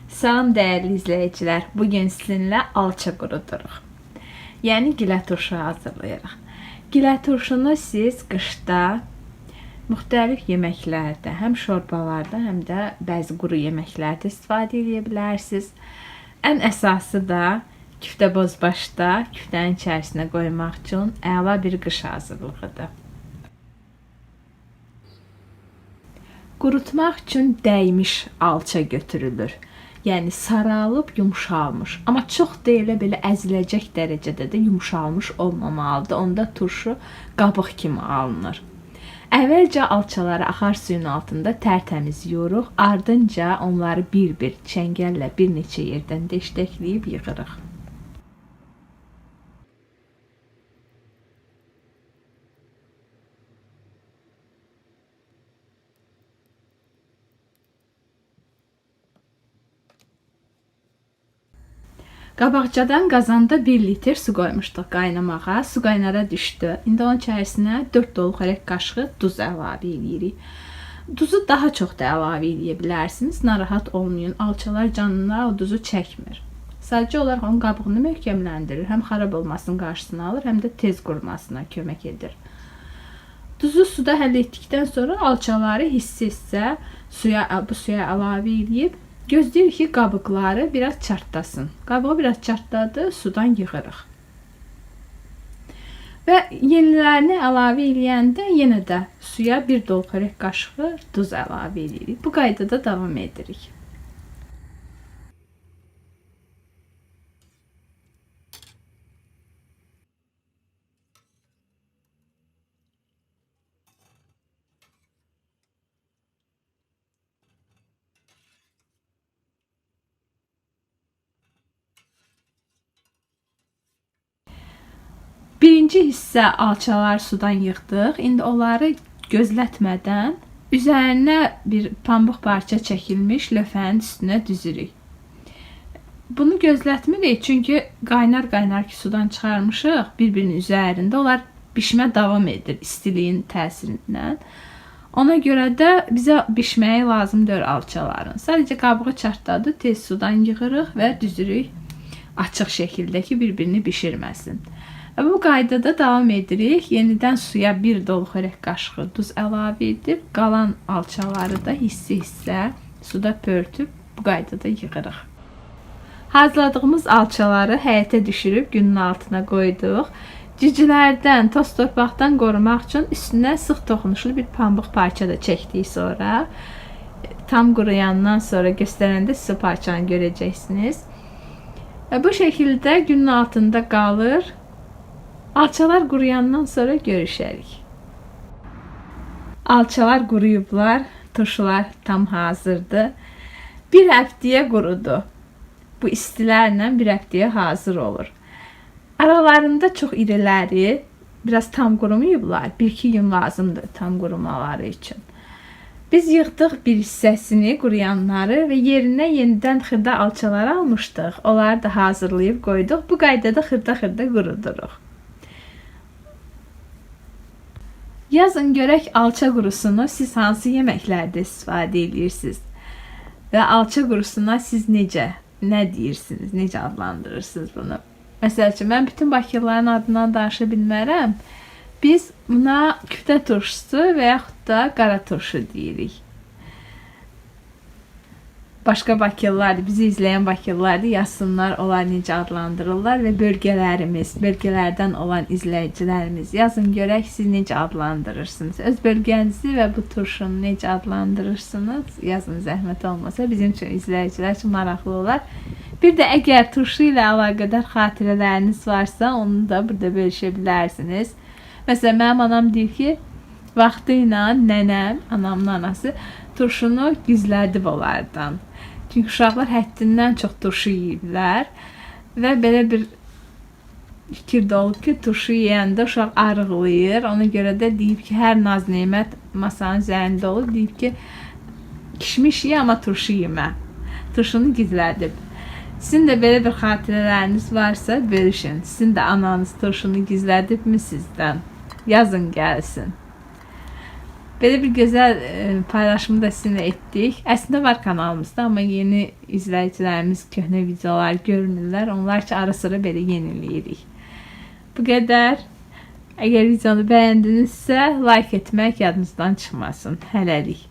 Salam dəyərli izləyicilər, bugün sizinlə alça quruduruq. Yəni gilə turşu hazırlayırıq. Gilə turşunu siz qışda müxtəlif yeməklərdə, həm şorbalarda, həm də bəzi quru yeməklərdə istifadə edə bilərsiniz. Ən əsası da küftə bozbaşda küftənin içərisinə qoymaq üçün əla bir qış hazırlığıdır. Qurutmaq üçün dəymiş alça götürülür. Yəni saralıb yumşalmış, amma çox da elə əziləcək dərəcədə də yumşalmış olmamalıdır. Onda turşu qabıq kimi alınır. Əvvəlcə alçaları axar suyun altında tərtəmiz yoruq, ardınca onları bir-bir çəngəllə bir neçə yerdən deşləkləyib yığırıq. Qabaqcadan qazanda 1 litr su qoymuşduq qaynamağa. Su qaynara düşdü. İndi onun içərisinə 4 dolu xörək qaşığı duz əlavə edirik. Duzu daha çox da əlavə edə bilərsiniz. Narahat olmayın. Alçalar canına o duzu çəkmir. Sadəcə olaraq onun qabığını möhkəmləndirir. Həm xarab olmasının qarşısını alır, həm də tez qurumasına kömək edir. Duzu suda həll etdikdən sonra alçaları hissə-hissə bu suya əlavə edib gözləyirik ki, qabıqları biraz çartlasın. Qabığı biraz çartladı, sudan yığırıq. Və yenilərini əlavə edəndə yenə də suya 1 dolu xörək qaşığı duz əlavə edirik. Bu qaydada davam edirik. Birinci hissə alçalar sudan yığdıq. İndi onları gözlətmədən üzərinə bir pambıq parça çəkilmiş lövhənin üstünə düzürük. Bunu gözlətmirik, çünki qaynar ki sudan çıxarmışıq bir-birinin üzərində. Onlar bişmə davam edir istiliyin təsirindən. Ona görə də bizə bişməyi lazım deyil alçaların. Sadəcə qabığı çartladı, tez sudan yığırıq və düzürük açıq şəkildə ki bir-birini bişirməsin. Bu qaydada davam edirik. Yenidən suya 1 dolu xörək qaşığı duz əlavə edib, qalan alçaları da hissə-hissə suda pörtüb bu qaydada yığırıq. Hazırladığımız alçaları həyətə düşürüb günün altına qoyduq. Cücülərdən, toz torpaqdan qorumaq üçün üstünə sıx toxunuşlu bir pambıq parça da çəkdik sonra. Tam quruyandan sonra göstərəndə siz o parçanı görəcəksiniz. Bu şəkildə günün altında qalır. Alçalar quruyandan sonra görüşərik. Alçalar quruyublar, turşular tam hazırdır. Bir həftəyə qurudu. Bu istilərlə bir həftəyə hazır olur. Aralarında çox iriləri, biraz tam qurumayıblar. 1-2 gün lazımdır tam qurumaları üçün. Biz yığdıq bir hissəsini, quruyanları və yerinə yenidən xırda alçalar almışdıq. Onları da hazırlayıb qoyduq. Bu qaydada xırda quruduruq. Yazın görək alça qurusunu siz hansı yeməklərdə istifadə edirsiniz? Və alça qurusuna siz nə deyirsiniz, necə adlandırırsınız bunu? Məsəl üçün, mən bütün bakırların adından danışa bilmərəm. Biz buna küftə turşusu və yaxud da qara turşu deyirik. Başqa bakırlar, bizi izləyən bakırlar da yazsınlar, onlar necə adlandırırlar və bölgələrdən olan izləyicilərimiz yazın görək siz necə adlandırırsınız. Öz bölgənizi və bu turşunu necə adlandırırsınız yazın, zəhmət olmasa bizim üçün izləyicilər üçün maraqlı olar. Bir də əgər turşu ilə əlaqədar xatirələriniz varsa onu da burada bölüşə bilərsiniz. Məsələn, mənim anam deyir ki, vaxtı ilə nənəm, anamın anası turşunu gizlədib onlardan. Çünki uşaqlar həddindən çox turşu yeyiblər və belə bir fikir də olub ki, turşu yeyəndə uşaq arıqlayır. Ona görə də deyib ki, hər naz-nemət masanın üzərində olur. Deyib ki, kişmiş ye, amma turşu yemə. Turşunu gizlədib. Sizin də belə bir xatirələriniz varsa bölüşün. Sizin də ananız turşunu gizlədibmi sizdən? Yazın gəlsin. Belə bir gözəl paylaşımı da sizinlə etdik. Əslində var kanalımızda, amma yeni izləyicilərimiz köhnə videolar görmürlər. Onlar üçün ara sıra belə yeniləyirik. Bu qədər. Əgər videonu bəyəndinizsə, like etmək yadınızdan çıxmasın. Hələlik.